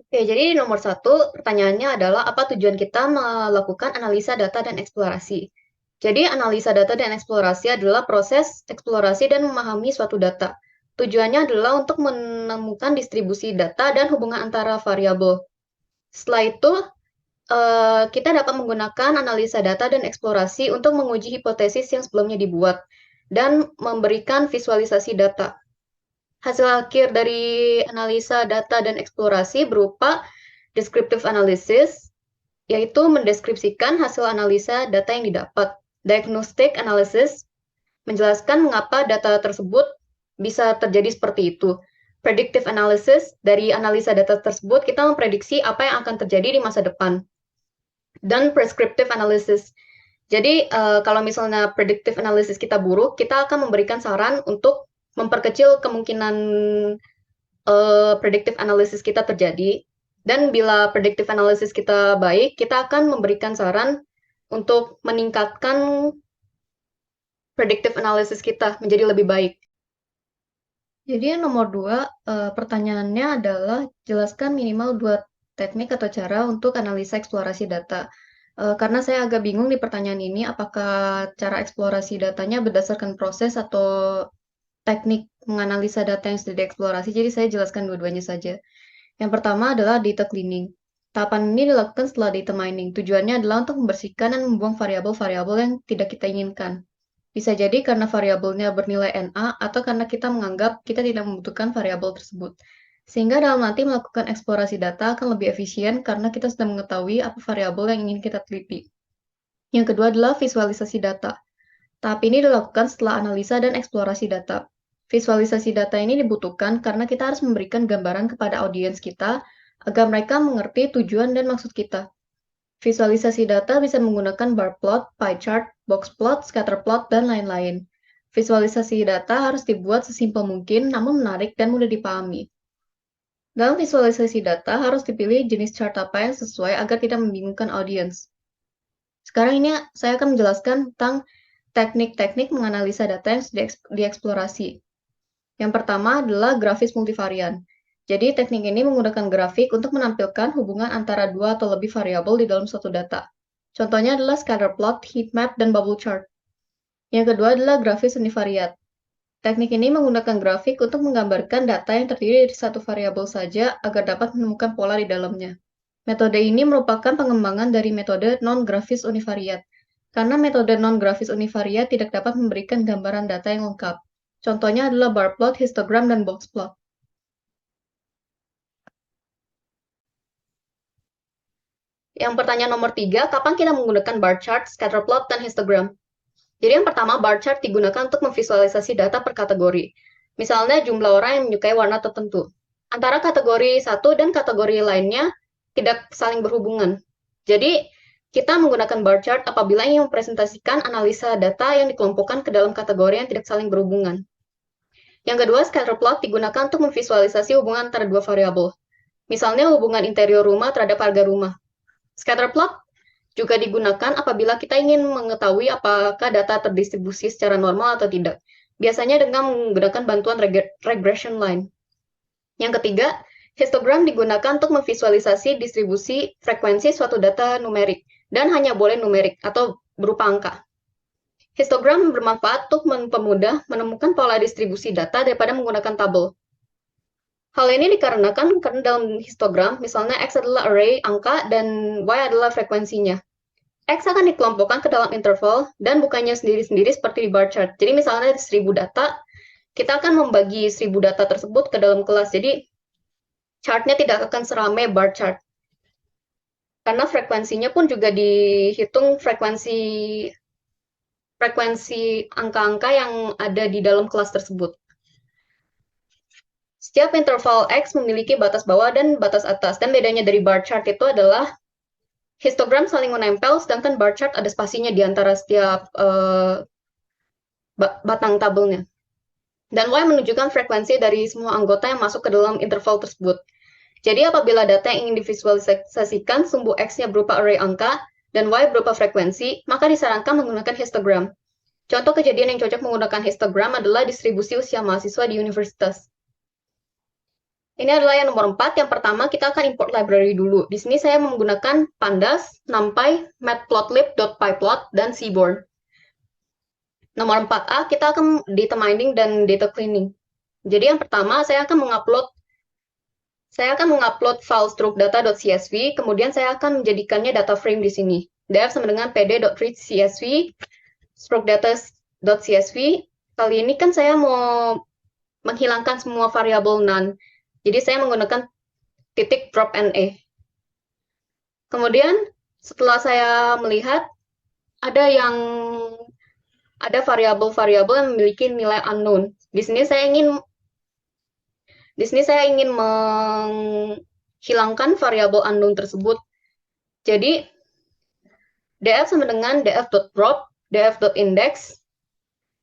Oke, jadi nomor satu pertanyaannya adalah apa tujuan kita melakukan analisa data dan eksplorasi? Jadi analisa data dan eksplorasi adalah proses eksplorasi dan memahami suatu data. Tujuannya adalah untuk menemukan distribusi data dan hubungan antara variabel. Setelah itu, kita dapat menggunakan analisa data dan eksplorasi untuk menguji hipotesis yang sebelumnya dibuat dan memberikan visualisasi data. Hasil akhir dari analisa data dan eksplorasi berupa descriptive analysis, yaitu mendeskripsikan hasil analisa data yang didapat. Diagnostic analysis menjelaskan mengapa data tersebut bisa terjadi seperti itu. Predictive analysis, dari analisa data tersebut kita memprediksi apa yang akan terjadi di masa depan. Dan prescriptive analysis. Jadi kalau misalnya predictive analysis kita buruk, kita akan memberikan saran untuk memperkecil kemungkinan predictive analysis kita terjadi. Dan bila predictive analysis kita baik, kita akan memberikan saran untuk meningkatkan predictive analysis kita menjadi lebih baik. Jadi yang nomor dua, pertanyaannya adalah jelaskan minimal dua teknik atau cara untuk analisa eksplorasi data. Karena saya agak bingung di pertanyaan ini, apakah cara eksplorasi datanya berdasarkan proses atau teknik menganalisa data yang sudah dieksplorasi, jadi saya jelaskan dua-duanya saja. Yang pertama adalah data cleaning. Tahapan ini dilakukan setelah data mining. Tujuannya adalah untuk membersihkan dan membuang variabel-variabel yang tidak kita inginkan. Bisa jadi karena variabelnya bernilai NA atau karena kita menganggap kita tidak membutuhkan variabel tersebut. Sehingga dalam nanti melakukan eksplorasi data akan lebih efisien karena kita sudah mengetahui apa variabel yang ingin kita teliti. Yang kedua adalah visualisasi data. Tahap ini dilakukan setelah analisa dan eksplorasi data. Visualisasi data ini dibutuhkan karena kita harus memberikan gambaran kepada audiens kita agar mereka mengerti tujuan dan maksud kita. Visualisasi data bisa menggunakan bar plot, pie chart, box plot, scatter plot, dan lain-lain. Visualisasi data harus dibuat sesimpel mungkin namun menarik dan mudah dipahami. Dalam visualisasi data harus dipilih jenis chart apa yang sesuai agar tidak membingungkan audiens. Sekarang ini saya akan menjelaskan tentang teknik-teknik menganalisa data yang sudah dieksplorasi. Yang pertama adalah grafis multivarian. Jadi teknik ini menggunakan grafik untuk menampilkan hubungan antara dua atau lebih variabel di dalam suatu data. Contohnya adalah scatter plot, heat map, dan bubble chart. Yang kedua adalah grafis univariat. Teknik ini menggunakan grafik untuk menggambarkan data yang terdiri dari satu variabel saja agar dapat menemukan pola di dalamnya. Metode ini merupakan pengembangan dari metode non-grafis univariat, karena metode non-grafis univariat tidak dapat memberikan gambaran data yang lengkap. Contohnya adalah bar plot, histogram, dan box plot. Yang pertanyaan nomor 3, kapan kita menggunakan bar chart, scatter plot, dan histogram? Jadi yang pertama, bar chart digunakan untuk memvisualisasi data per kategori. Misalnya jumlah orang yang menyukai warna tertentu. Antara kategori satu dan kategori lainnya tidak saling berhubungan. Jadi, kita menggunakan bar chart apabila ingin mempresentasikan analisa data yang dikelompokkan ke dalam kategori yang tidak saling berhubungan. Yang kedua, scatter plot digunakan untuk memvisualisasi hubungan antara dua variabel. Misalnya hubungan interior rumah terhadap harga rumah. Scatter plot juga digunakan apabila kita ingin mengetahui apakah data terdistribusi secara normal atau tidak. Biasanya dengan menggunakan bantuan regression line. Yang ketiga, histogram digunakan untuk memvisualisasi distribusi frekuensi suatu data numerik, dan hanya boleh numerik atau berupa angka. Histogram bermanfaat untuk mempermudah menemukan pola distribusi data daripada menggunakan tabel. Hal ini dikarenakan karena dalam histogram, misalnya X adalah array angka dan Y adalah frekuensinya. X akan dikelompokkan ke dalam interval dan bukannya sendiri-sendiri seperti di bar chart. Jadi misalnya 1000 data, kita akan membagi 1000 data tersebut ke dalam kelas. Jadi chartnya tidak akan seramai bar chart. Karena frekuensinya pun juga dihitung frekuensi angka-angka yang ada di dalam kelas tersebut. Setiap interval X memiliki batas bawah dan batas atas. Dan bedanya dari bar chart itu adalah histogram saling menempel, sedangkan bar chart ada spasinya di antara setiap batang tabelnya. Dan Y menunjukkan frekuensi dari semua anggota yang masuk ke dalam interval tersebut. Jadi apabila data yang ingin divisualisasikan sumbu X-nya berupa array angka dan Y berupa frekuensi, maka disarankan menggunakan histogram. Contoh kejadian yang cocok menggunakan histogram adalah distribusi usia mahasiswa di universitas. Ini adalah yang nomor 4. Yang pertama, kita akan import library dulu. Di sini saya menggunakan Pandas, NumPy, Matplotlib, .pyplot, dan Seaborn. Nomor 4A, kita akan data mining dan data cleaning. Jadi yang pertama, saya akan mengupload file struct-data.csv, kemudian saya akan menjadikannya data frame di sini. Def sama dengan pd.readcsv, struct-data.csv. Kali ini kan saya mau menghilangkan semua variabel none. Jadi saya menggunakan titik drop NA. Kemudian setelah saya melihat ada variabel-variabel yang memiliki nilai unknown. Di sini saya ingin menghilangkan variabel unknown tersebut. Jadi df sama dengan df.drop, df.index,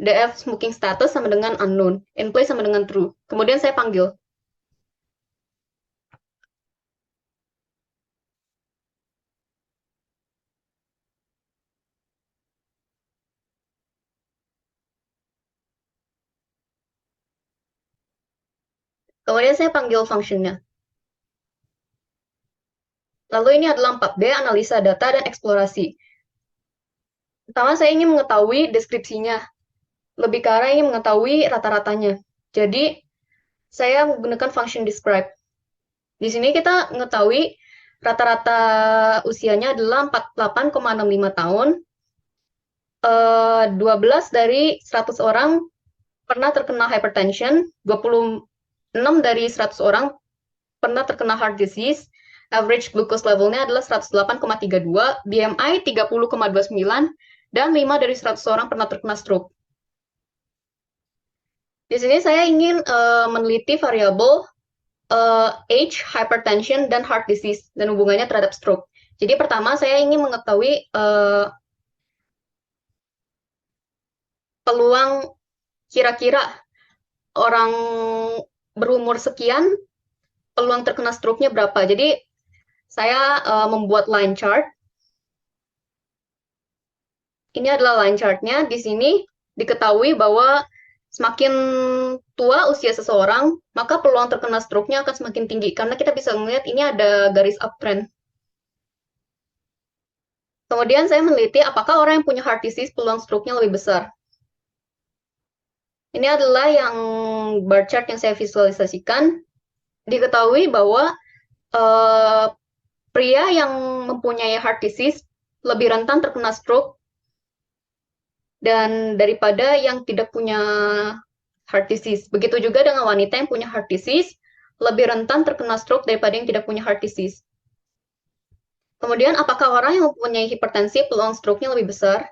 df smoking status sama dengan unknown, in-place sama dengan true. Kemudian saya panggil. Kemudian saya panggil functionnya. Lalu ini adalah 4B, analisa data dan eksplorasi. Pertama, saya ingin mengetahui deskripsinya. Lebih ke arah ingin mengetahui rata-ratanya. Jadi, saya menggunakan function describe. Di sini kita mengetahui rata-rata usianya adalah 48,65 tahun. 12 dari 100 orang pernah terkena hypertension, 26 dari 100 orang pernah terkena heart disease, average glucose levelnya adalah 108,32, BMI 30,29, dan 5 dari 100 orang pernah terkena stroke. Di sini saya ingin meneliti variabel age, hypertension, dan heart disease, dan hubungannya terhadap stroke. Jadi pertama saya ingin mengetahui peluang kira-kira orang berumur sekian, peluang terkena stroke-nya berapa. Jadi saya membuat line chart. Ini adalah line chart-nya. Di sini diketahui bahwa semakin tua usia seseorang, maka peluang terkena stroke-nya akan semakin tinggi. Karena kita bisa melihat ini ada garis uptrend. Kemudian saya meneliti apakah orang yang punya heart disease peluang stroke-nya lebih besar. Ini adalah yang bar chart yang saya visualisasikan. Diketahui bahwa pria yang mempunyai heart disease lebih rentan terkena stroke dan daripada yang tidak punya heart disease. Begitu juga dengan wanita yang punya heart disease, lebih rentan terkena stroke daripada yang tidak punya heart disease. Kemudian, apakah orang yang mempunyai hipertensi peluang stroke-nya lebih besar?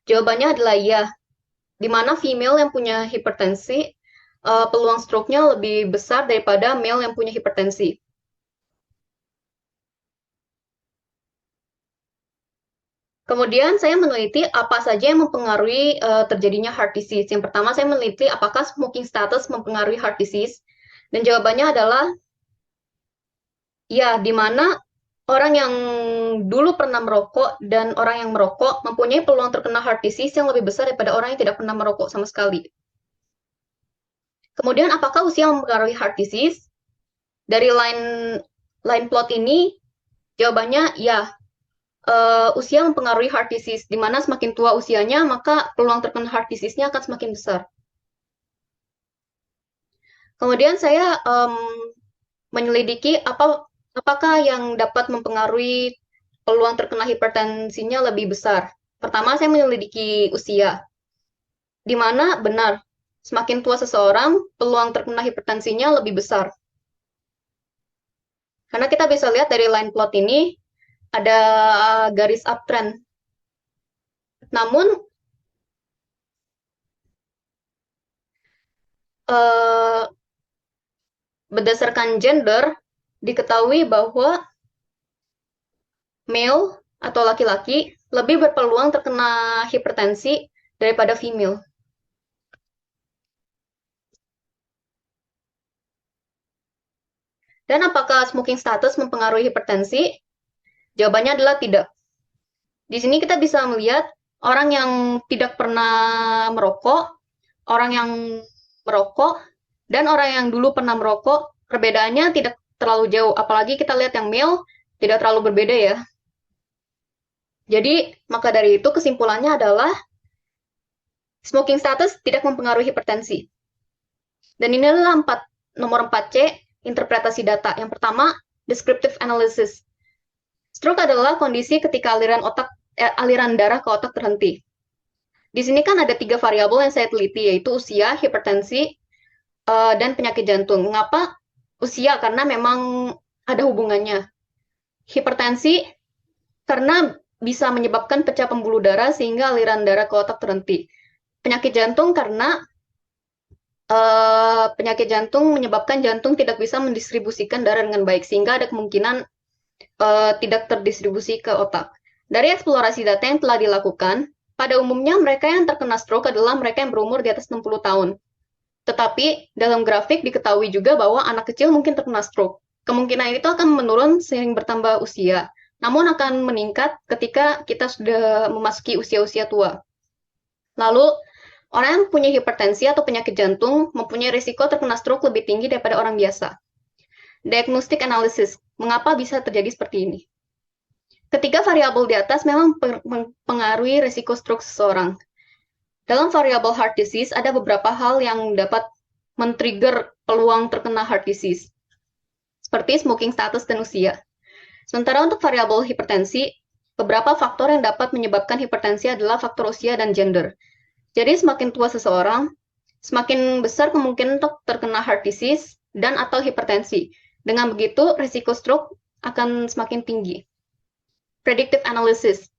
Jawabannya adalah iya. Di mana female yang punya hipertensi, peluang stroke-nya lebih besar daripada male yang punya hipertensi. Kemudian saya meneliti apa saja yang mempengaruhi terjadinya heart disease. Yang pertama saya meneliti apakah smoking status mempengaruhi heart disease. Dan jawabannya adalah ya, di mana orang yang dulu pernah merokok dan orang yang merokok mempunyai peluang terkena heart disease yang lebih besar daripada orang yang tidak pernah merokok sama sekali. Kemudian apakah usia mempengaruhi heart disease? Dari line plot ini jawabannya ya. Usia mempengaruhi heart disease, di mana semakin tua usianya, maka peluang terkena heart disease-nya akan semakin besar. Kemudian saya menyelidiki apakah yang dapat mempengaruhi peluang terkena hipertensinya lebih besar. Pertama, saya menyelidiki usia, di mana benar, semakin tua seseorang, peluang terkena hipertensinya lebih besar. Karena kita bisa lihat dari line plot ini, ada garis uptrend. Namun, berdasarkan gender, diketahui bahwa male atau laki-laki lebih berpeluang terkena hipertensi daripada female. Dan apakah smoking status mempengaruhi hipertensi? Jawabannya adalah tidak. Di sini kita bisa melihat orang yang tidak pernah merokok, orang yang merokok, dan orang yang dulu pernah merokok perbedaannya tidak terlalu jauh. Apalagi kita lihat yang male tidak terlalu berbeda ya. Jadi, maka dari itu kesimpulannya adalah smoking status tidak mempengaruhi hipertensi. Dan ini adalah nomor 4C, interpretasi data. Yang pertama, descriptive analysis. Stroke adalah kondisi ketika aliran darah ke otak terhenti. Di sini kan ada 3 variabel yang saya teliti, yaitu usia, hipertensi, dan penyakit jantung. Mengapa usia? Karena memang ada hubungannya. Hipertensi karena bisa menyebabkan pecah pembuluh darah sehingga aliran darah ke otak terhenti. Penyakit jantung karena penyakit jantung menyebabkan jantung tidak bisa mendistribusikan darah dengan baik sehingga ada kemungkinan tidak terdistribusi ke otak. Dari eksplorasi data yang telah dilakukan, pada umumnya mereka yang terkena stroke adalah mereka yang berumur di atas 60 tahun. Tetapi dalam grafik diketahui juga bahwa anak kecil mungkin terkena stroke. Kemungkinan itu akan menurun seiring bertambah usia, namun akan meningkat ketika kita sudah memasuki usia-usia tua. Lalu, orang yang punya hipertensi atau penyakit jantung mempunyai risiko terkena stroke lebih tinggi daripada orang biasa. Diagnostic analysis, mengapa bisa terjadi seperti ini? Ketiga variabel di atas memang mempengaruhi risiko stroke seseorang. Dalam variabel heart disease, ada beberapa hal yang dapat men-trigger peluang terkena heart disease, seperti smoking status dan usia. Sementara untuk variabel hipertensi, beberapa faktor yang dapat menyebabkan hipertensi adalah faktor usia dan gender. Jadi semakin tua seseorang, semakin besar kemungkinan untuk terkena heart disease dan atau hipertensi. Dengan begitu, risiko stroke akan semakin tinggi. Predictive analysis.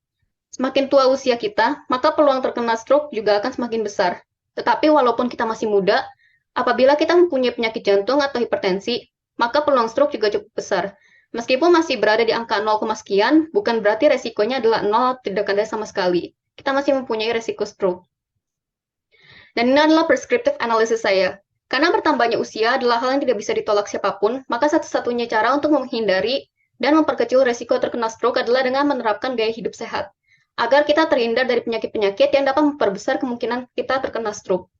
Semakin tua usia kita, maka peluang terkena stroke juga akan semakin besar. Tetapi walaupun kita masih muda, apabila kita mempunyai penyakit jantung atau hipertensi, maka peluang stroke juga cukup besar. Meskipun masih berada di angka 0, sekian, bukan berarti resikonya adalah 0, tidak ada sama sekali. Kita masih mempunyai resiko stroke. Dan ini adalah prescriptive analysis saya. Karena bertambahnya usia adalah hal yang tidak bisa ditolak siapapun, maka satu-satunya cara untuk menghindari dan memperkecil resiko terkena stroke adalah dengan menerapkan gaya hidup sehat, agar kita terhindar dari penyakit-penyakit yang dapat memperbesar kemungkinan kita terkena stroke.